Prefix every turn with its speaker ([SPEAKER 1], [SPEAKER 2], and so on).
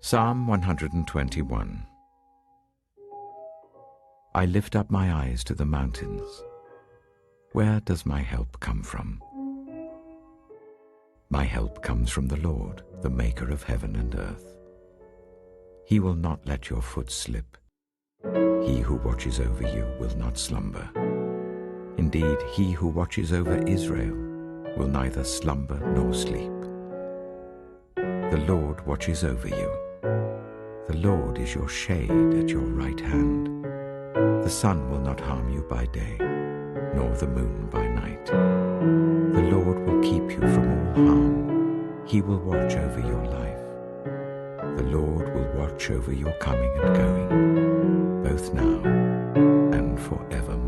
[SPEAKER 1] Psalm 121. I lift up my eyes to the mountains. Where does my help come from? My help comes from the Lord, the maker of heaven and earth. He will not let your foot slip. He who watches over you will not slumber. Indeed, he who watches over Israel will neither slumber nor sleep. The Lord watches over you. The Lord is your shade at your right hand. The sun will not harm you by day, nor the moon by night. The Lord will keep you from all harm. He will watch over your life. The Lord will watch over your coming and going, both now and forevermore.